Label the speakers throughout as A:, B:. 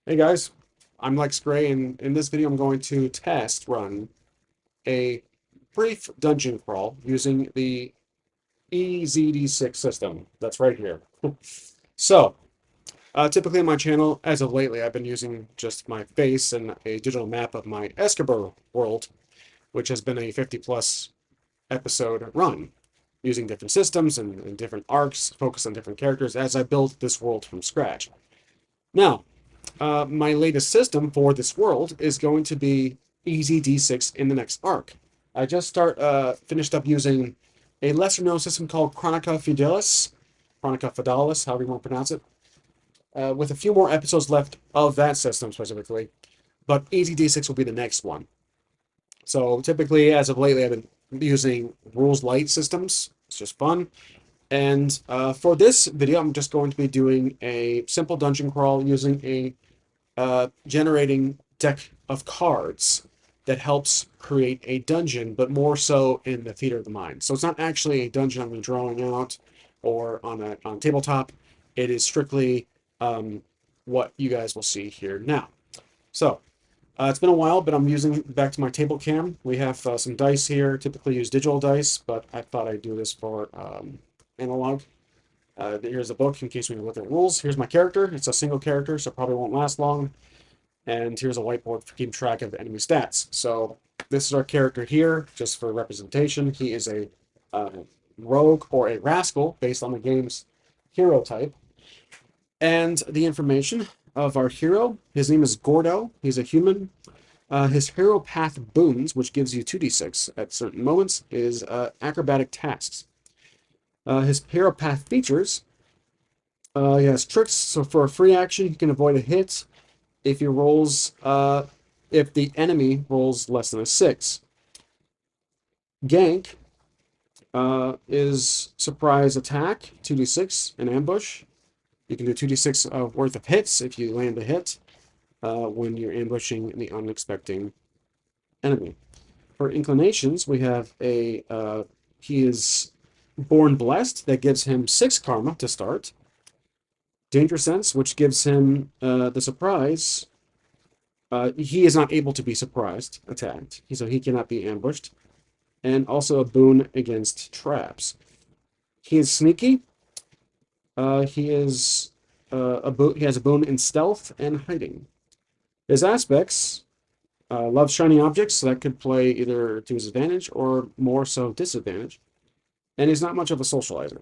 A: Hey guys, I'm Lex Gray, and in this video I'm going to test run a brief dungeon crawl using the EZD6 system that's right here. So, typically on my channel, as of lately, I've been using just my face and a digital map of my Escobar world, which has been a 50 plus episode run, using different systems and different arcs, focus on different characters as I build this world from scratch. Now, my latest system for this world is going to be EZD6 in the next arc. I just finished up using a lesser known system called Chronica Fidelis, however you want to pronounce it, with a few more episodes left of that system specifically. But EZD6 will be the next one. So typically, as of lately, I've been using rules light systems. It's just fun. And for this video, I'm just going to be doing a simple dungeon crawl using a generating deck of cards that helps create a dungeon, but more so in the theater of the mind. So it's not actually a dungeon I'm drawing out or on a tabletop. It is strictly what you guys will see here now. So it's been a while, but I'm using back to my table cam. We have some dice here. Typically use digital dice, but I thought I'd do this for analog. Here's a book in case we look at rules. Here's my character. It's a single character, so probably won't last long. And here's a whiteboard for keeping track of enemy stats. So this is our character here, just for representation. He is a uh, rogue or a rascal based on the game's hero type. And the information of our hero, his name is Gordo. He's a human. His hero path boons, which gives you 2d6 at certain moments, is acrobatic tasks. His hero path features, he has tricks. So for a free action, he can avoid a hit if he rolls if the enemy rolls less than a 6. Gank is surprise attack, 2d6, an ambush. You can do 2d6 worth of hits if you land a hit when you're ambushing the unexpected enemy. For inclinations, we have he is born blessed, that gives him 6 karma to start. Danger sense, which gives him the surprise. He is not able to be surprised, attacked, so he cannot be ambushed. And also a boon against traps. He is sneaky. He is he has a boon in stealth and hiding. His aspects loves shiny objects, so that could play either to his advantage or more so disadvantage. And he's not much of a socializer.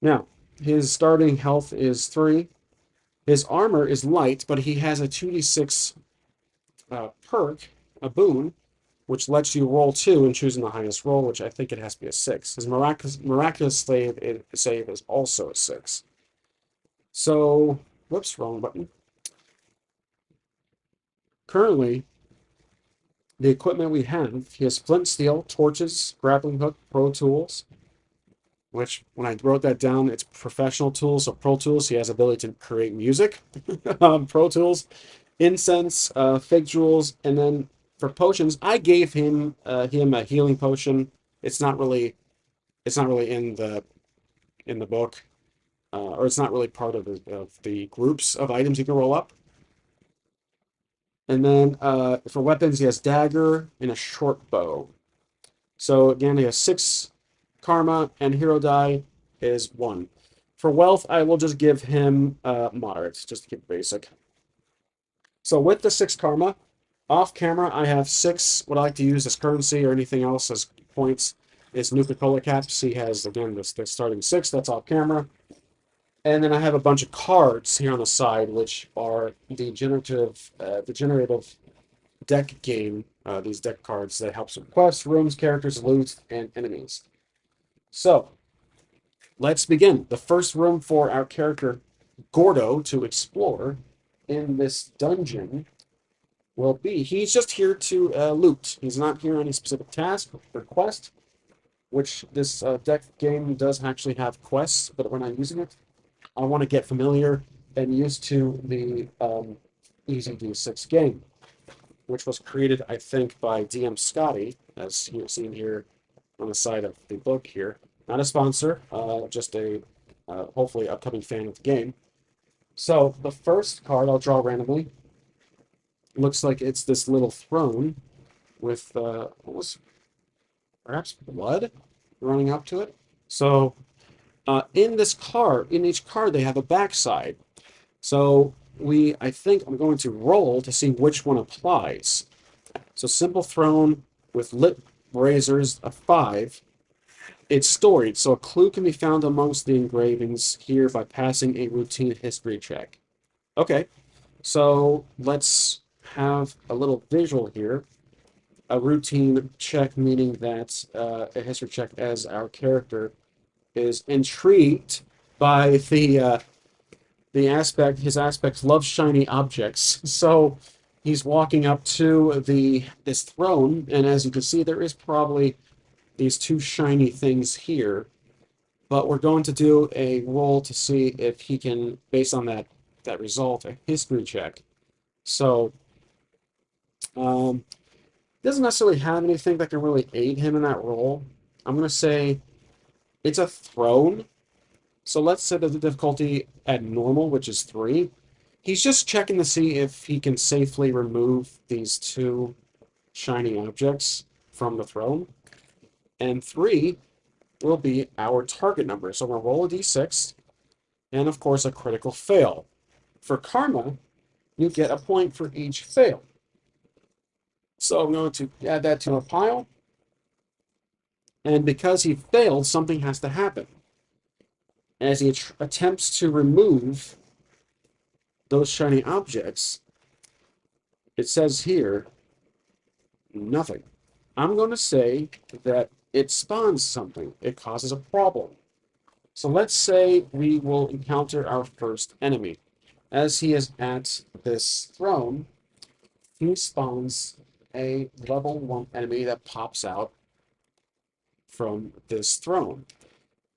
A: Now, his starting health is 3. His armor is light, but he has a 2d6 perk, a boon, which lets you roll 2 and choosing the highest roll, which I think it has to be a 6. His miraculous save is also a 6. So, whoops, wrong button. Currently, the equipment we have, he has flint steel, torches, grappling hook, pro tools, which when I wrote that down, it's professional tools, so pro tools. He has ability to create music, pro tools, incense, fig jewels, and then for potions, I gave him a healing potion. It's not really in the book, or it's not really part of the groups of items you can roll up. And then for weapons, he has dagger and a short bow. So again, he has 6 karma, and hero die is 1. For wealth, I will just give him moderate, just to keep it basic. So with the 6 karma, off camera, I have 6 what I like to use as currency or anything else as points. Is Nuka-Cola caps. He has, again, the starting 6, that's off camera. And then I have a bunch of cards here on the side, which are the generative deck game. These deck cards that helps with quests, rooms, characters, loot, and enemies. So let's begin. The first room for our character Gordo to explore in this dungeon will be. He's just here to loot. He's not here on any specific task or quest, which this deck game does actually have quests, but we're not using it. I want to get familiar and used to the EZD6 game, which was created, I think, by DM Scotty, as you've seen here on the side of the book here. Not a sponsor, just a hopefully upcoming fan of the game. So the first card I'll draw randomly looks like it's this little throne with almost perhaps blood running up to it. So in this card, in each card, they have a backside. So I think I'm going to roll to see which one applies. So simple throne with lit razors, a 5. It's storied, so a clue can be found amongst the engravings here by passing a routine history check. Okay, so let's have a little visual here. A routine check meaning that a history check as our character is intrigued by the aspect. His aspect loves shiny objects, so he's walking up to this throne, and as you can see, there is probably these two shiny things here. But we're going to do a roll to see if he can, based on that result, a history check. So doesn't necessarily have anything that can really aid him in that roll. I'm going to say it's a throne. So let's set the difficulty at normal, which is 3. He's just checking to see if he can safely remove these two shiny objects from the throne. And 3 will be our target number. So we're going to roll a d6, and of course a critical fail. For karma, you get a point for each fail. So I'm going to add that to a pile. And because he failed, something has to happen. As he attempts to remove those shiny objects, it says here, nothing. I'm going to say that it spawns something. It causes a problem. So let's say we will encounter our first enemy. As he is at this throne, he spawns a level 1 enemy that pops out from this throne.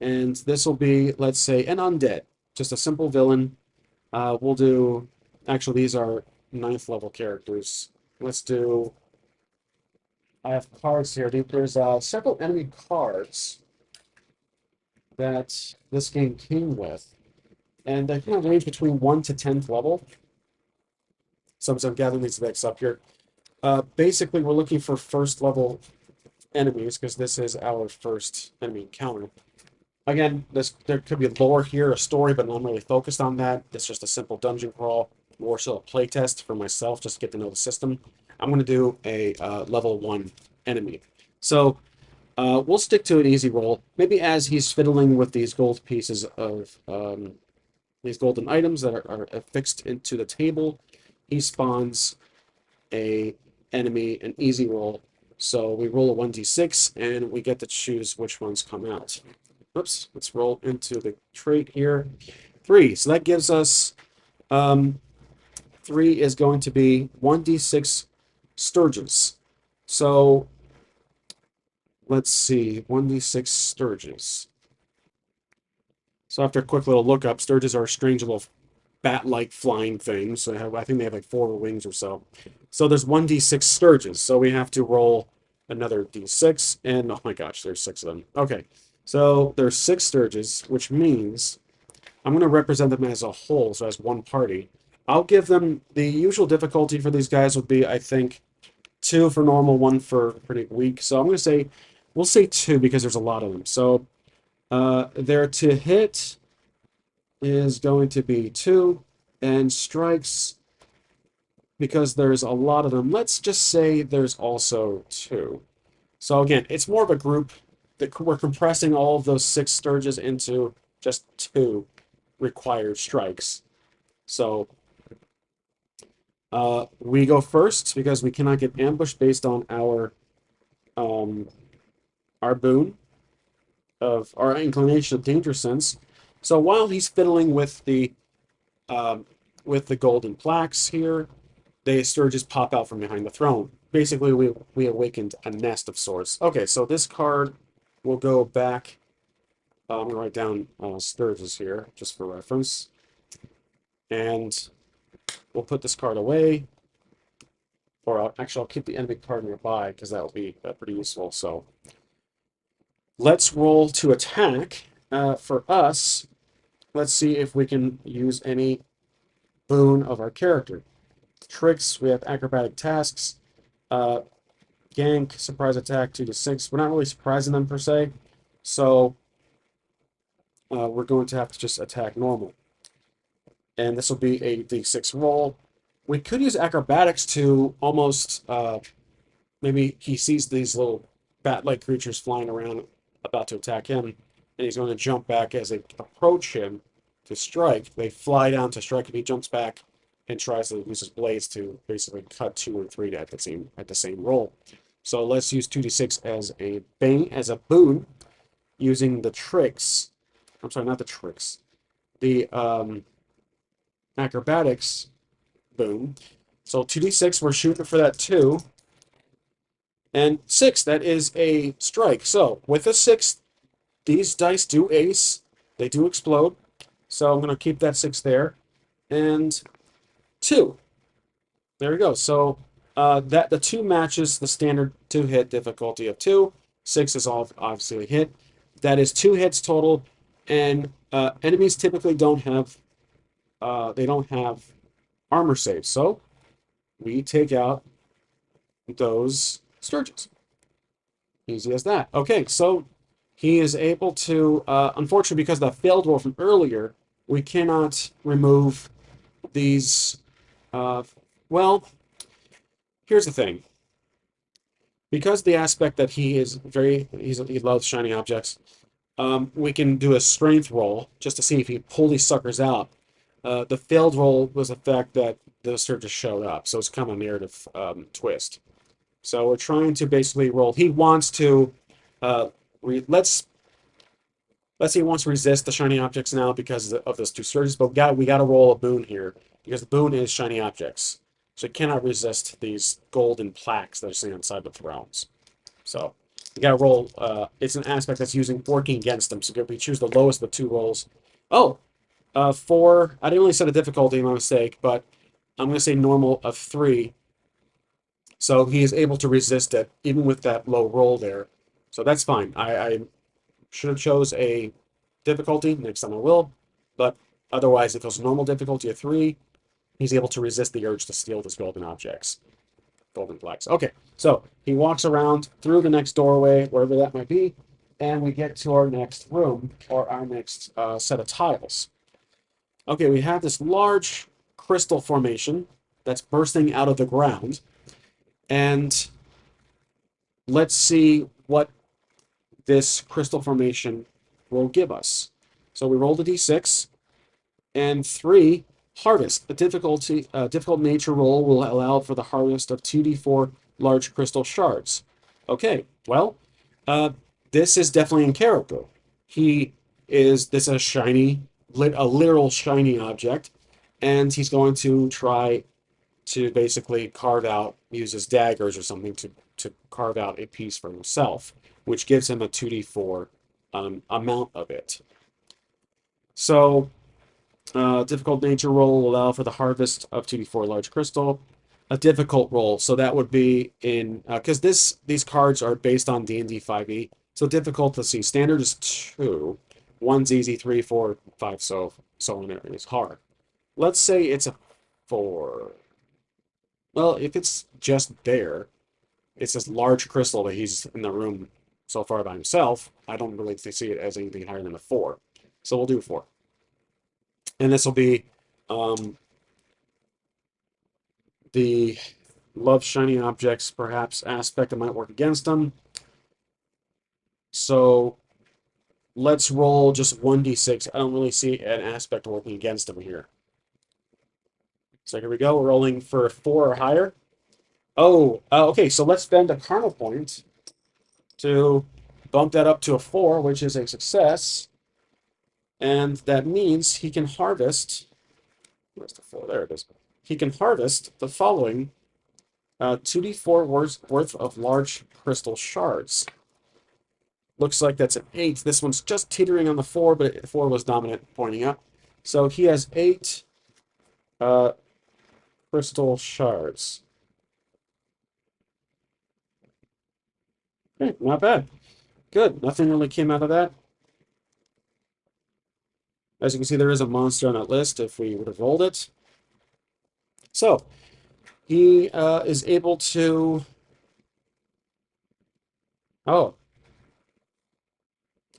A: And this will be, let's say, an undead, just a simple villain. We'll do, actually, these are 9th level characters. Let's do, I have cards here. There's several enemy cards that this game came with. And they kind of range between 1 to 10th level. So I'm gathering these specs up here. Basically, we're looking for first level enemies because this is our first enemy encounter. Again, there could be lore here, a story, but I'm really focused on that. It's just a simple dungeon crawl, more so a playtest for myself, just to get to know the system. I'm going to do a level 1 enemy. So we'll stick to an easy roll. Maybe as he's fiddling with these gold pieces of these golden items that are affixed into the table, he spawns a enemy, an easy roll. So we roll a 1d6, and we get to choose which ones come out. Oops, let's roll into the trait here. 3. So that gives us 3 is going to be 1d6 sturges. So let's see, 1d6 sturges. So after a quick little look up, sturges are strange little bat-like flying things. So I think they have like 4 wings or so. So there's 1d6 sturges. So we have to roll another d6, and oh my gosh, there's 6 of them. Okay, so there's 6 sturges, which means I'm going to represent them as a whole, so as one party. I'll give them the usual difficulty for these guys would be, I think, 2 for normal, 1 for pretty weak. So I'm going to say, we'll say 2 because there's a lot of them. So their to hit is going to be 2, and strikes, because there's a lot of them, let's just say there's also 2. So again, it's more of a group that we're compressing all of those 6 sturges into just 2 required strikes. So we go first because we cannot get ambushed based on our boon of our inclination of danger sense. So while he's fiddling with the golden plaques here, the sturges pop out from behind the throne. Basically, we awakened a nest of sorts. Okay, so this card will go back. I'm gonna write down sturges here just for reference, and we'll put this card away. Or I'll keep the enemy card nearby because that will be pretty useful. So let's roll to attack. For us, let's see if we can use any boon of our character. Tricks, we have acrobatic tasks, uh, gank, surprise attack, 2d6. We're not really surprising them per se, so we're going to have to just attack normal. And this will be a d6 roll. We could use acrobatics to almost maybe he sees these little bat-like creatures flying around about to attack him, and he's going to jump back as they approach him to strike. They fly down to strike, and he jumps back and tries to use his blades to basically cut 2 or 3 at the same roll. So let's use 2d6 as a boon, using the tricks. I'm sorry, not the tricks. The acrobatics boon. So 2d6, we're shooting for that 2. And 6, that is a strike. So with a 6, these dice do ace. They do explode. So I'm going to keep that 6 there. And 2. There we go. So that the 2 matches the standard 2-hit difficulty of 2. 6 is obviously a hit. That is 2 hits total. And enemies typically don't have armor saves. So we take out those Sturges. Easy as that. Okay, so he is able to, unfortunately, because of the failed roll from earlier, we cannot remove these. Well, here's the thing. Because the aspect that he loves shiny objects, we can do a strength roll just to see if he pull these suckers out. The failed roll was the fact that the Sturgis showed up, so it's kind of a narrative twist. So we're trying to basically roll. He wants to let's say he wants to resist the shiny objects now because of those 2 surges, but we got to roll a boon here because the boon is shiny objects, so he cannot resist these golden plaques that are sitting inside the thrones. So you got to roll. It's an aspect that's working against them. So we choose the lowest of the 2 rolls. Oh, 4. I didn't really set a difficulty, my mistake, but I'm going to say normal of 3. So he is able to resist it, even with that low roll there. So that's fine. I should have chose a difficulty. Next time I will. But otherwise, if it was normal difficulty of 3, he's able to resist the urge to steal these golden objects. Golden flags. Okay, so he walks around through the next doorway, wherever that might be, and we get to our next room, or our next set of tiles. Okay, we have this large crystal formation that's bursting out of the ground. And let's see what this crystal formation will give us. So we rolled a d6, and 3, harvest. The difficult nature roll will allow for the harvest of 2d4 large crystal shards. Okay, well, this is definitely in character. This is a literal shiny object, and he's going to try to basically use his daggers or something to carve out a piece for himself, which gives him a 2d4 amount of it. So, difficult nature roll will allow for the harvest of 2d4 large crystal. A difficult roll, so that would be in because these cards are based on D&D 5e, so difficult. Let's see, standard is 2, 1's easy, 3, 4, 5, so on. It's hard. Let's say it's a 4. Well, if it's just there, it's this large crystal that he's in the room so far by himself. I don't really see it as anything higher than a 4. So we'll do 4. And this will be the love shiny objects, perhaps, aspect that might work against him. So let's roll just 1d6. I don't really see an aspect working against him here. So here we go. We're rolling for 4 or higher. Oh, okay. So let's spend a karma point to bump that up to a 4, which is a success. And that means he can harvest. Where's the 4? There it is. He can harvest the following 2d4 worth of large crystal shards. Looks like that's an 8. This one's just teetering on the 4, but 4 was dominant pointing up. So he has 8 crystal shards. Okay, not bad. Good. Nothing really came out of that. As you can see, there is a monster on that list if we would have rolled it. So he is able to. Oh,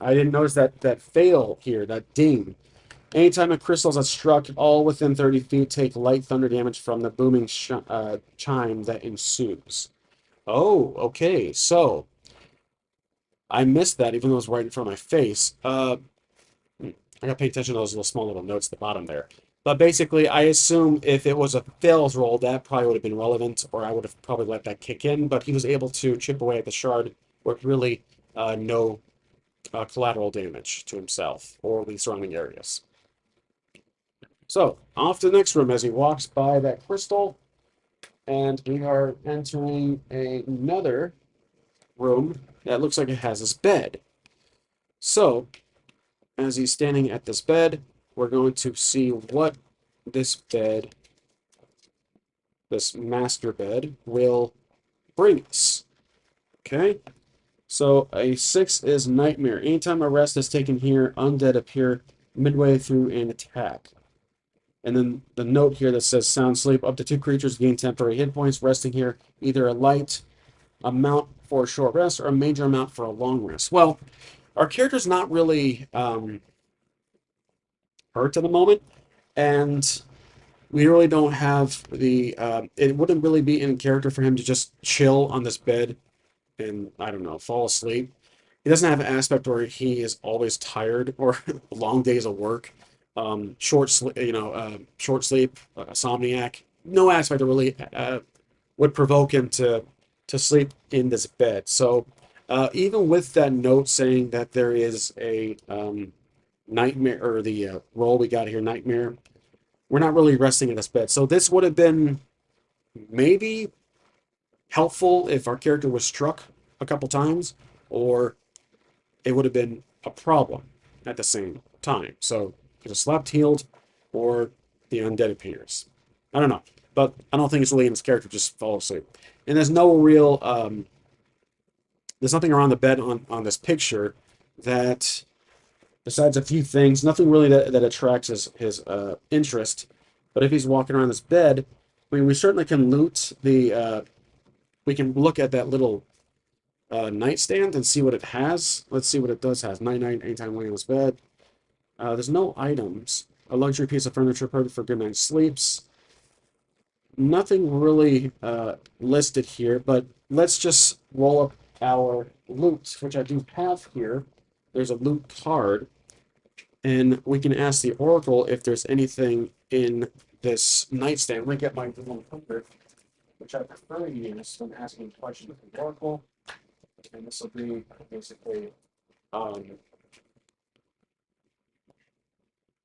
A: I didn't notice that fail here, that ding. Anytime a crystal is struck, all within 30 feet take light thunder damage from the booming chime that ensues. Oh, okay. So I missed that, even though it was right in front of my face. I got to pay attention to those little small little notes at the bottom there. But basically, I assume if it was a fails roll, that probably would have been relevant, or I would have probably let that kick in. But he was able to chip away at the shard with really no collateral damage to himself or the surrounding areas. So, off to the next room as he walks by that crystal, and we are entering another room that looks like it has his bed. So, as he's standing at this bed, we're going to see what this bed, this master bed, will bring us. Okay? So, a 6 is Nightmare. Anytime a rest is taken here, undead appear midway through an attack. And then the note here that says sound sleep. Up to 2 creatures gain temporary hit points resting here. Either a light amount for a short rest or a major amount for a long rest. Well, our character's not really hurt at the moment. And we really don't have the... it wouldn't really be in character for him to just chill on this bed and, I don't know, fall asleep. He doesn't have an aspect where he is always tired or long days of work, short sleep, short sleep, insomniac. No aspect that really would provoke him to sleep in this bed. So even with that note saying that there is a nightmare or the role we got here, nightmare, we're not really resting in this bed. So this would have been maybe helpful if our character was struck a couple times, or it would have been a problem at the same time. So either slept, healed, or the undead appears. I don't know, but I don't think it's really in his character just fall asleep. And there's no real, there's nothing around the bed on this picture that, besides a few things, nothing really that attracts his interest. But if he's walking around this bed, I mean, we certainly can loot the, we can look at that little nightstand and see what it has. Let's see what it does has. Night, anytime laying on this bed. There's no items. A luxury piece of furniture perfect for good night's sleeps. Nothing really listed here, but let's just roll up our loot, which I do have here. There's a loot card, and we can ask the Oracle if there's anything in this nightstand. Let me get my little poker, which I prefer to use when asking questions of the Oracle. And this will be basically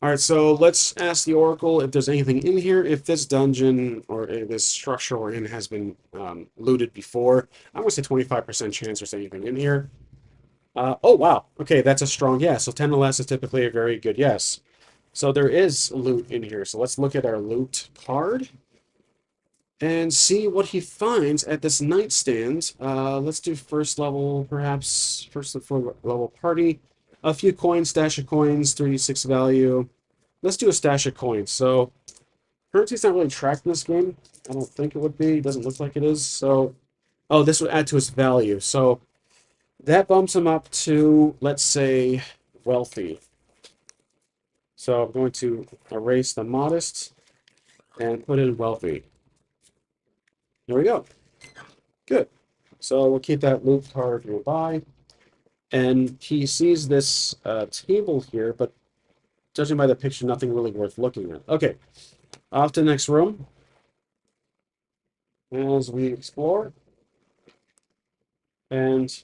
A: all right, so let's ask the Oracle if there's anything in here, if this dungeon or if this structure we're in has been looted before. I'm going to say 25% chance there's anything in here. Oh, wow. Okay, that's a strong yes. So 10 or less is typically a very good yes. So there is loot in here. So let's look at our loot card and see what he finds at this nightstand. Let's do first level, perhaps. First level party. A few coins, stash of coins, 3d6 value. Let's do a stash of coins. So, currency's not really tracked in this game. I don't think it would be. It doesn't look like it is. So, oh, this would add to his value. So, that bumps him up to, let's say, wealthy. So, I'm going to erase the modest and put in wealthy. There we go. Good. So, we'll keep that loot card nearby. And he sees this table here, but judging by the picture, nothing really worth looking at. Okay, off to the next room as we explore. And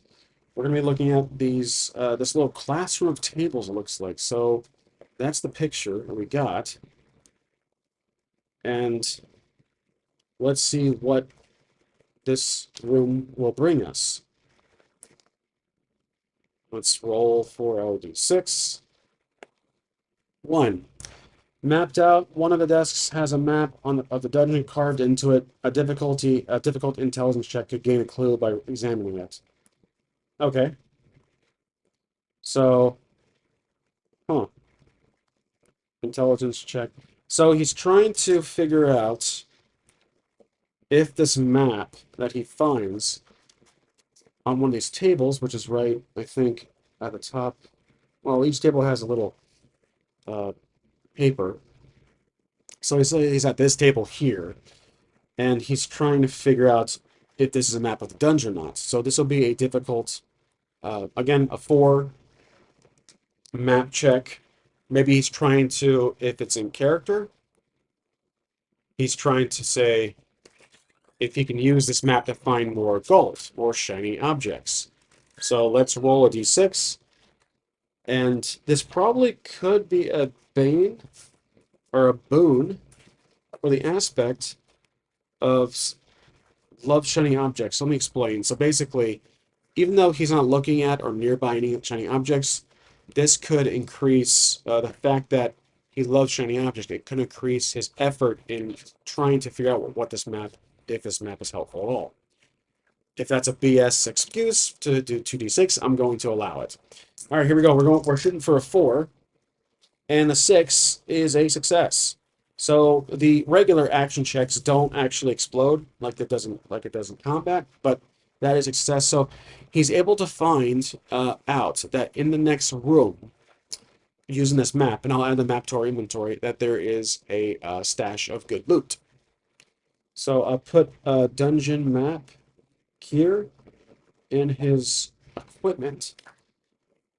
A: we're going to be looking at these this little classroom of tables, it looks like. So that's the picture that we got. And let's see what this room will bring us. Let's roll for EZD6. 1. Mapped out. One of the desks has a map of the dungeon carved into it. A difficult intelligence check could gain a clue by examining it. Okay. So, huh. Intelligence check. So he's trying to figure out if this map that he finds on one of these tables, which is right, I think, at the top. Well, each table has a little uh, paper. So he's at this table here, and he's trying to figure out if this is a map of the dungeon or not. So this will be a difficult, again, a 4 map check. Maybe he's trying to, if it's in character, he's trying to say if he can use this map to find more gold or shiny objects. So let's roll a d6. And this probably could be a bane or a boon for the aspect of love shiny objects. Let me explain. So basically, even though he's not looking at or nearby any shiny objects, this could increase the fact that he loves shiny objects. It could increase his effort in trying to figure out what this map, if this map is helpful at all. If that's a BS excuse to do 2d6, I'm going to allow it. All right, here we go. We're shooting for a 4, and the 6 is a success. So the regular action checks don't actually explode like it does in combat, but that is a success. So he's able to find out that in the next room, using this map, and I'll add the map to our inventory, that there is a stash of good loot. So I'll put a dungeon map here in his equipment,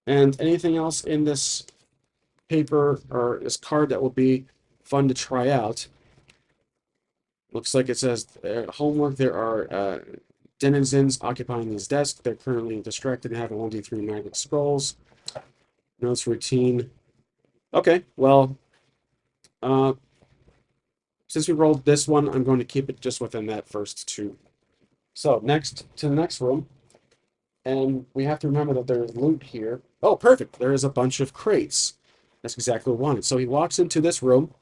A: and anything else in this paper or this card that will be fun to try out. Looks like it says homework. There are denizens occupying these desks. They're currently distracted and have a 1d3 magic scrolls. Notes routine. Okay, well, uh, since we rolled this one, I'm going to keep it just within that first 2. So next to the next room, and we have to remember that there's loot here. Oh, perfect. There is a bunch of crates. That's exactly what we wanted. So he walks into this room,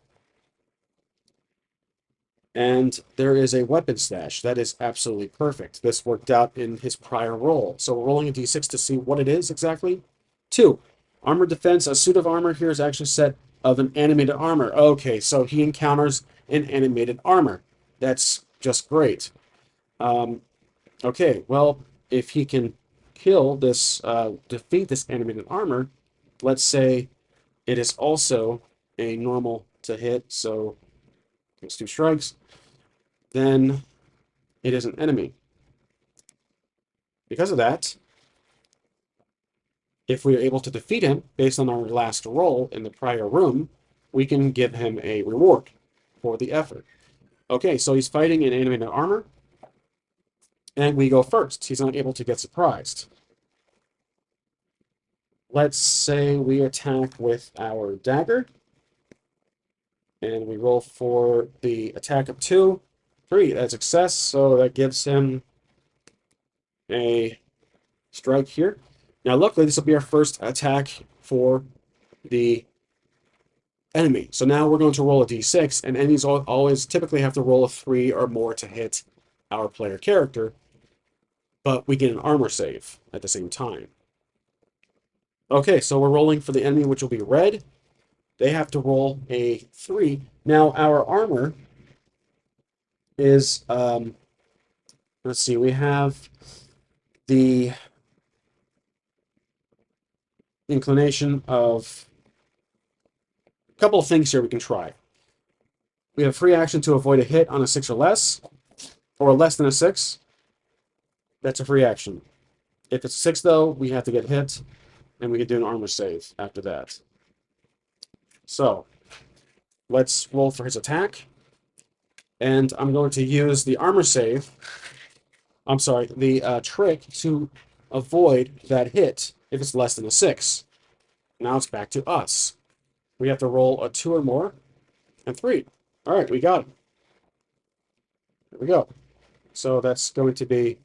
A: and there is a weapon stash. That is absolutely perfect. This worked out in his prior roll. So we're rolling a d6 to see what it is exactly. 2. Armor defense. A suit of armor here is actually set of an animated armor. Okay, so he encounters an animated armor. That's just great. Okay, well, if he can kill this, defeat this animated armor, let's say it is also a normal to hit, so it's 2 strikes, then it is an enemy. Because of that, if we are able to defeat him based on our last roll in the prior room, we can give him a reward for the effort. Okay, so he's fighting in animated armor, and we go first. He's not able to get surprised. Let's say we attack with our dagger, and we roll for the attack of 2. 3, that's success, so that gives him a strike here. Now, luckily, this will be our first attack for the enemy. So now we're going to roll a d6, and enemies always typically have to roll a 3 or more to hit our player character, but we get an armor save at the same time. Okay, so we're rolling for the enemy, which will be red. They have to roll a 3. Now, our armor is, let's see, we have the inclination of a couple of things here we can try. We have free action to avoid a hit on a 6 or less than a 6. That's a free action. If it's 6, though, we have to get hit, and we can do an armor save after that. So, let's roll for his attack. And I'm going to use the armor save, I'm sorry, the trick to avoid that hit if it's less than a 6. Now it's back to us. We have to roll a 2 or more, and 3. All right, we got it. There we go. So that's going to be,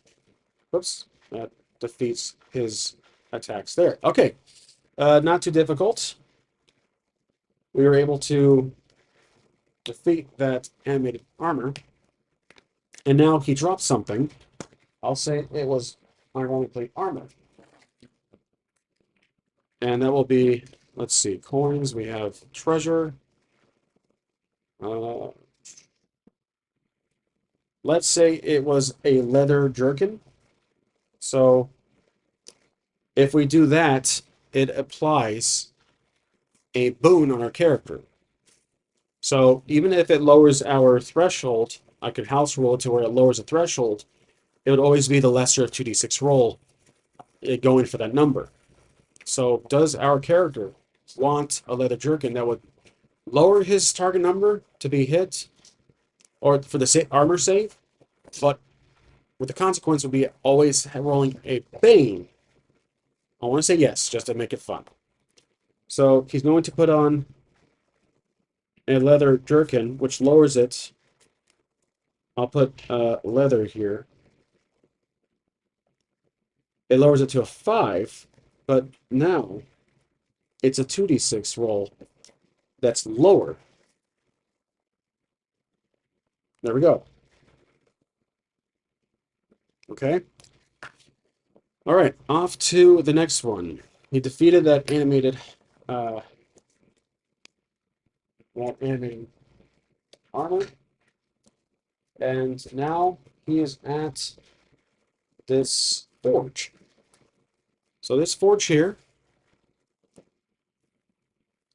A: whoops, that defeats his attacks there. Okay, not too difficult. We were able to defeat that animated armor. And now he drops something. I'll say it was ironically armor. And that will be, let's see, coins. We have treasure. let's say it was a leather jerkin. So if we do that, it applies a boon on our character. So even if it lowers our threshold, I could house roll it to where it lowers the threshold. It would always be the lesser of 2d6 roll going for that number. So does our character want a leather jerkin that would lower his target number to be hit or for the armor save, but with the consequence would be always rolling a bane? I want to say yes, just to make it fun. So he's going to put on a leather jerkin, which lowers it. I'll put leather here. It lowers it to a 5, but now it's a 2d6 roll that's lower. There we go. Okay. All right, off to the next one. He defeated that animated armor, and now he is at this forge. So this forge here,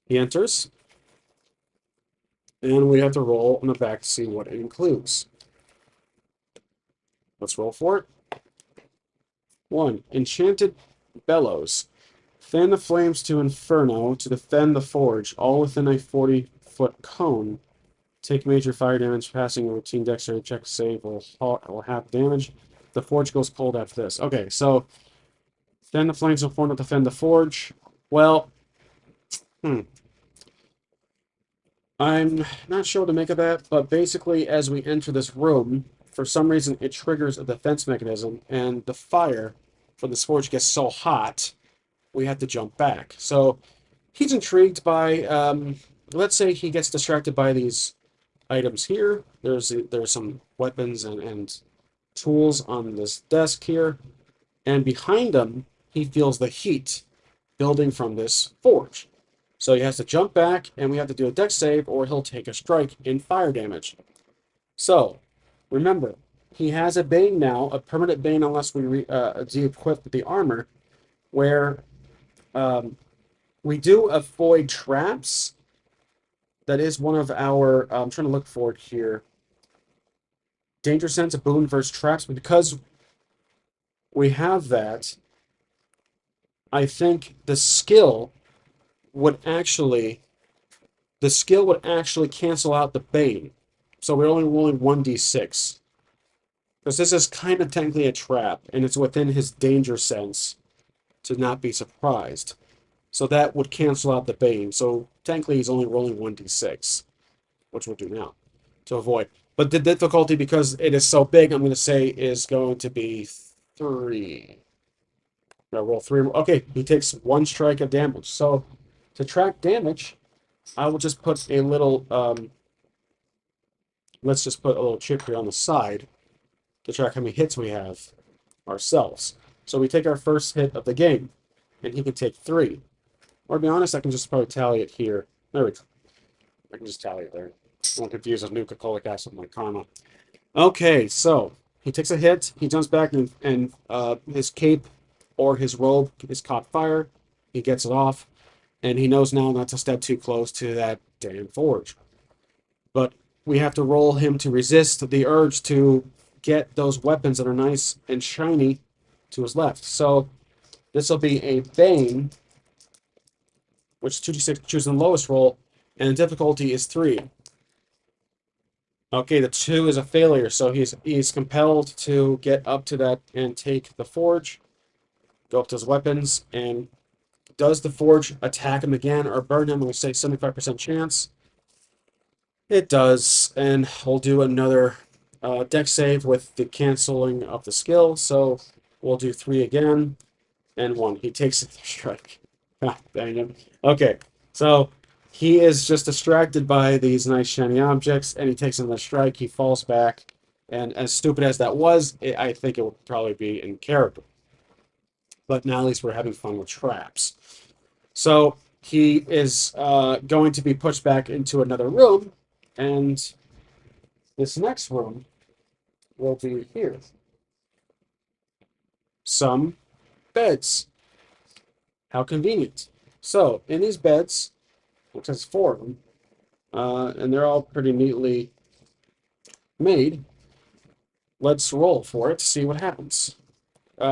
A: he enters, and we have to roll on the back to see what it includes. Let's roll for it. 1. Enchanted Bellows. Fan the flames to Inferno to defend the forge, all within a 40-foot cone. Take major fire damage, passing a routine dexterity check save will have damage. The forge goes cold after this. Okay, so fan the flames to Inferno to defend the forge. Well, I'm not sure what to make of that, but basically, as we enter this room, for some reason, it triggers a defense mechanism, and the fire from this forge gets so hot, we have to jump back. So he's intrigued by, let's say he gets distracted by these items here. There's some weapons and tools on this desk here, and behind him, he feels the heat building from this forge. So he has to jump back, and we have to do a dex save, or he'll take a strike in fire damage. So, remember, he has a bane now, a permanent bane unless we de-equip the armor, where we do avoid traps. That is one of our, I'm trying to look for it here. Danger sense, a boon versus traps. But because we have that, I think the skill would actually cancel out the bane. So we're only rolling 1d6. Because this is kind of technically a trap, and it's within his danger sense to not be surprised. So that would cancel out the bane. So technically he's only rolling 1d6, which we'll do now to avoid. But the difficulty, because it is so big, I'm going to say is going to be 3. I roll 3. Okay, he takes 1 strike of damage. So to track damage, I will just put a little, let's just put a little chip here on the side to track how many hits we have ourselves. So we take our first hit of the game, and he can take 3. Or to be honest, I can just probably tally it here. There we go. I can just tally it there. I won't confuse with nucleolic acid with my karma. Okay, so he takes a hit, he jumps back, and his cape or his robe is caught fire. He gets it off, and he knows now not to step too close to that damn forge. But we have to roll him to resist the urge to get those weapons that are nice and shiny to his left. So this will be a Bane, which is 2d6, choosing the lowest roll, and the difficulty is 3. Okay, the 2 is a failure, so he's compelled to get up to that and take the forge, go up to his weapons, and does the forge attack him again or burn him? We say 75% chance. It does, and we'll do another dex save with the canceling of the skill, so we'll do 3 again, and 1. He takes a strike. Dang him. Okay, so he is just distracted by these nice shiny objects, and he takes another strike. He falls back, and as stupid as that was, I think it would probably be in character. But now at least we're having fun with traps. So he is going to be pushed back into another room, and this next room will be here. Some beds. How convenient. So, in these beds, which has 4 of them, and they're all pretty neatly made, let's roll for it to see what happens.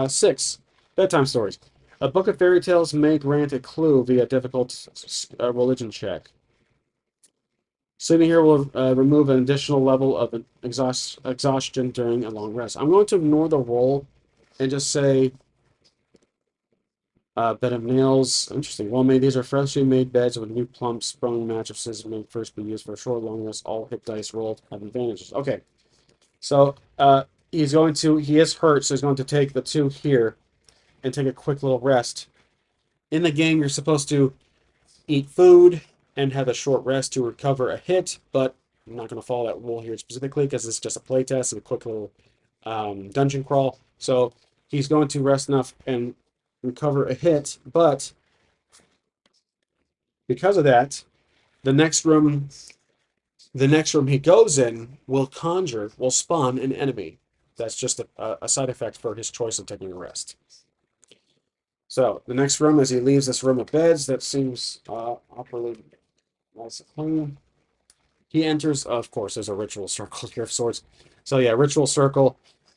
A: 6. Bedtime stories. A book of fairy tales may grant a clue via difficult religion check. Sleeping here will remove an additional level of exhaustion during a long rest. I'm going to ignore the roll and just say bed of nails. Interesting. Well made. These are freshly made beds with new plump sprung mattresses may first be used for a short, long rest. All hit dice rolled have advantages. Okay. So he is hurt, so he's going to take the 2 here and take a quick little rest. In the game, you're supposed to eat food and have a short rest to recover a hit, but I'm not going to follow that rule here specifically because it's just a playtest and a quick little dungeon crawl. So he's going to rest enough and recover a hit, but because of that, the next room he goes in will spawn an enemy. That's just a side effect for his choice of taking a rest. So the next room, as he leaves this room of beds, that seems awkwardly nice and clean. He enters, of course, there's a ritual circle here of sorts. So yeah, ritual circle.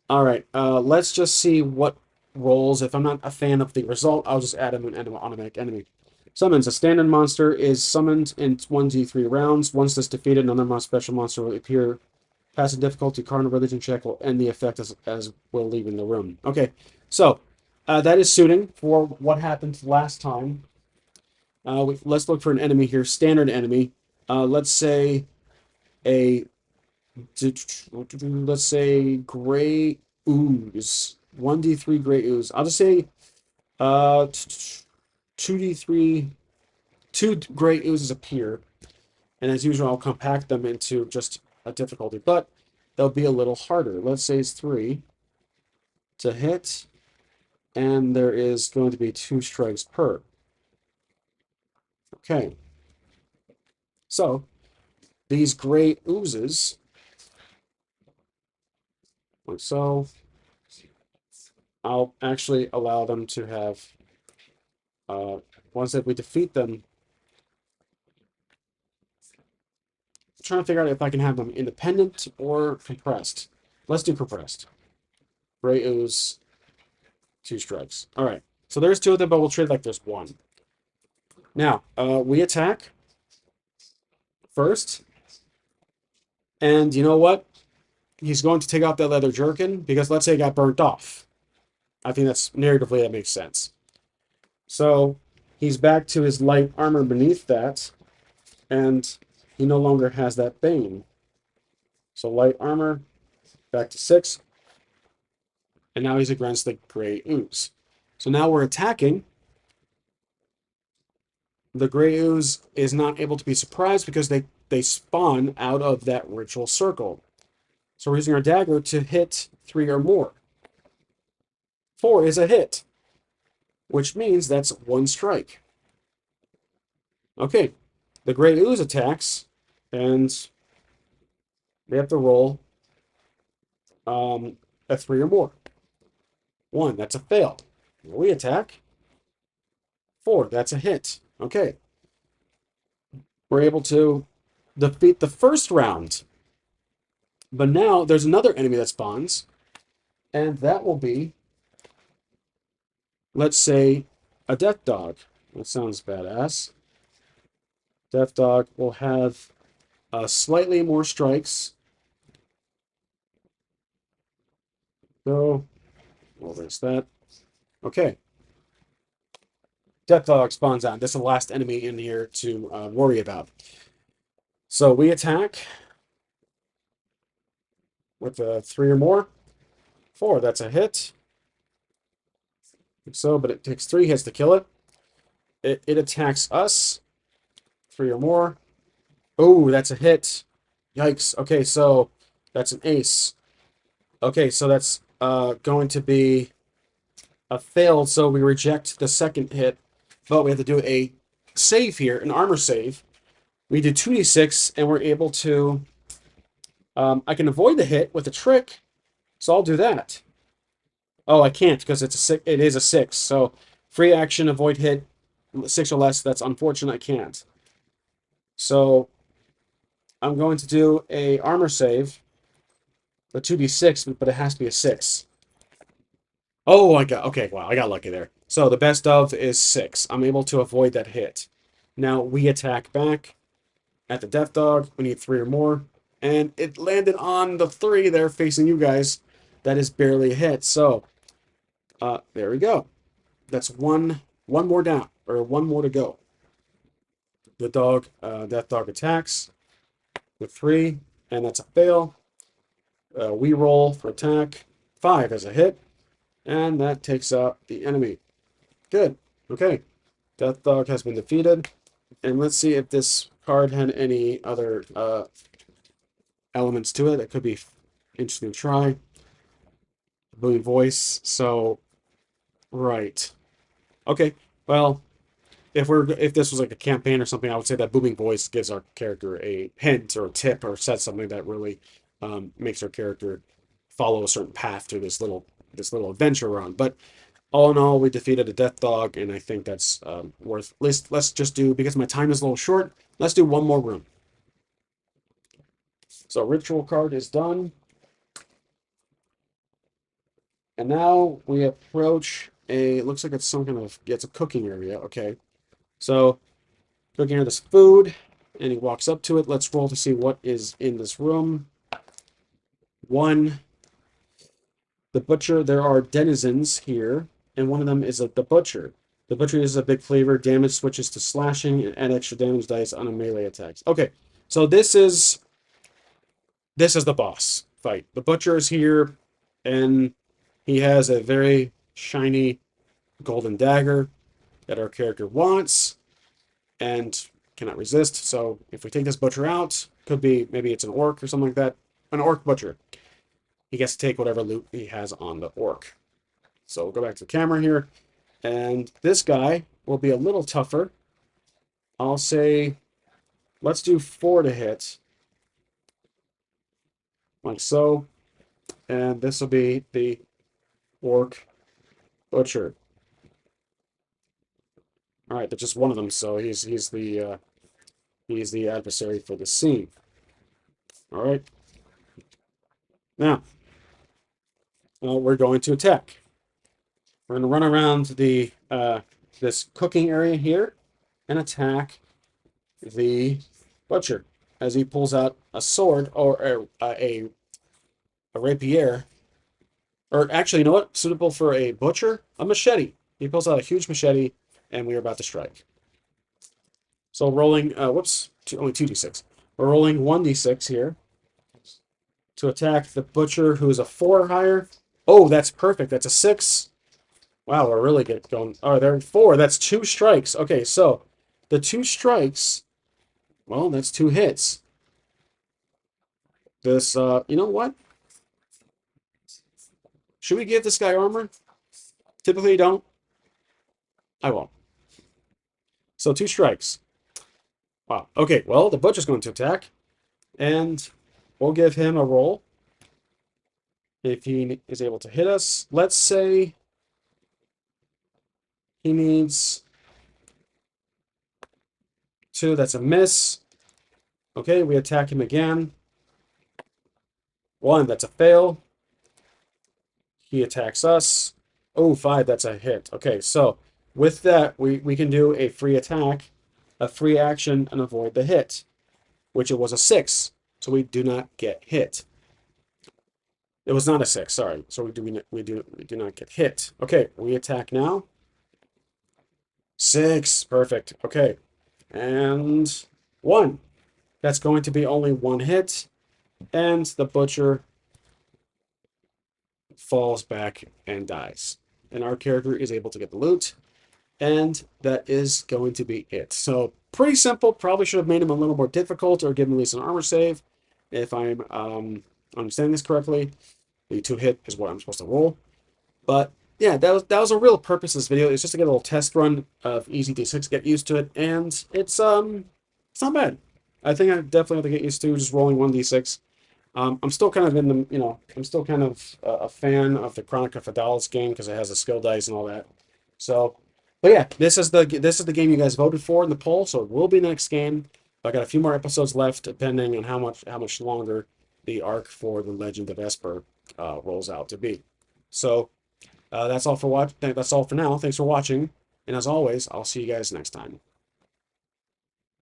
A: All right, let's just see what rolls. If I'm not a fan of the result, I'll just add him an automatic enemy. Summons. A standard monster is summoned in 1d3 rounds. Once this defeated, another special monster will appear. Passing difficulty card and religion check will end the effect as will leaving the room. Okay, so that is suiting for what happened last time. Let's look for an enemy here. Standard enemy. Let's say gray ooze. 1d3 gray ooze. I'll just say 2d3. 2 gray oozes appear, and as usual, I'll compact them into just a difficulty, but they'll be a little harder. Let's say it's 3 to hit, and there is going to be 2 strikes per. Okay. So, these gray oozes, like so, I'll actually allow them to have, once that we defeat them, I'm trying to figure out if I can have them independent or compressed. Let's do compressed. Gray ooze, 2 strikes. All right. So there's 2 of them, but we'll trade like there's 1. Now, we attack first. And you know what? He's going to take off that leather jerkin because let's say it got burnt off. I think that's narratively that makes sense. So he's back to his light armor beneath that, and he no longer has that bane. So light armor, back to 6. And now he's against the gray ooze. So now we're attacking. The gray ooze is not able to be surprised because they spawn out of that ritual circle. So we're using our dagger to hit 3 or more. 4 is a hit, which means that's 1 strike. Okay, the gray ooze attacks, and they have to roll a 3 or more. 1, that's a fail. We attack. 4, that's a hit. Okay. We're able to defeat the first round. But now there's another enemy that spawns, and that will be, let's say, a death dog. That sounds badass. Death dog will have slightly more strikes. So, well, there's that. Okay. Death dog spawns out. This is the last enemy in here to worry about. So we attack with 3 or more. 4, that's a hit. So, but it takes 3 hits to kill it. It attacks us. 3 or more. Oh, that's a hit. Yikes. Okay, so that's an ace. Okay, so that's going to be a fail, so we reject the second hit, but we have to do a save here, an armor save. We do 2d6, and we're able to... I can avoid the hit with a trick, So I'll do that. Oh, I can't because it's a six. It is a six. So free action, avoid hit, six or less. That's unfortunate. I can't. So I'm going to do a armor save, a 2d6, but it has to be a six. Oh, I got okay. Wow, I got lucky there. So the best of is six. I'm able to avoid that hit. Now we attack back at the Death Dog. We need three or more, and it landed on the three there facing you guys. That is barely a hit. So there we go. That's one more down, or one more to go. The dog, Death Dog attacks with three, and that's a fail. We roll for attack. Five as a hit, and that takes out the enemy. Good. Okay. Death Dog has been defeated. And let's see if this card had any other elements to it. It could be interesting to try. Booming voice. So, right. Okay. Well, if this was like a campaign or something, I would say that booming voice gives our character a hint or a tip or says something that really makes our character follow a certain path through this little adventure we're on. But all in all, we defeated a death dog, and I think that's worth. At least let's just do, because my time is a little short. Let's do one more room. So ritual card is done, and now we approach a. It looks like it's some kind of. Yeah, it's a cooking area. Okay, so cooking area. This food, and he walks up to it. Let's roll to see what is in this room. One. The butcher. There are denizens here, and one of them is the butcher. The butcher is a big flavor. Damage switches to slashing and add extra damage dice on a melee attacks. Okay, so this is the boss fight. The butcher is here, and he has a very shiny golden dagger that our character wants and cannot resist. So if we take this butcher out, could be maybe it's an orc or something like that. An orc butcher. He gets to take whatever loot he has on the orc. So we'll go back to the camera here. And this guy will be a little tougher. I'll say, let's do 4 to hit. Like so. And this will be the orc butcher. All right, that's just one of them. So he's the adversary for the scene. All right. Now, we're going to attack. We're going to run around the this cooking area here and attack the butcher as he pulls out a sword or a rapier. Or actually, you know what? Suitable for a butcher? A machete. He pulls out a huge machete, and we are about to strike. So rolling, whoops, only 2d6. We're rolling 1d6 here to attack the butcher, who is a 4 or higher. Oh, that's perfect. That's a 6. Wow, we're really good going. Oh, they're 4. That's 2 strikes. Okay, so the 2 strikes, well, that's 2 hits. This, you know what? Should we give this guy armor? Typically, you don't. I won't. So 2 strikes. Wow. Okay, well, the butcher's going to attack, and we'll give him a roll if he is able to hit us. Let's say he needs 2. That's a miss. Okay, we attack him again. 1, that's a fail. He attacks us. Oh, 5, that's a hit. Okay, so with that, we can do a free attack, a free action, and avoid the hit, which it was a 6. So we do not get hit. It was not a 6, sorry. So we do not get hit. Okay, we attack now. 6, perfect. Okay, and 1. That's going to be only 1 hit, and the butcher falls back and dies. And our character is able to get the loot, and that is going to be it. So pretty simple. Probably should have made him a little more difficult or given him at least an armor save, if I'm understanding this correctly. The 2 hit is what I'm supposed to roll. But yeah, that was a real purpose of this video. It's just to get a little test run of EZD6, get used to it, and it's not bad. I think I definitely have to get used to just rolling 1d6. I'm still kind of in the, I'm still kind of a fan of the Chronica Fidelis game because it has the skill dice and all that. So, but yeah, this is the game you guys voted for in the poll, so it will be the next game. I got a few more episodes left, depending on how much longer the arc for the Legend of Esper rolls out to be. So that's all for now. Thanks for watching, and as always, I'll see you guys next time.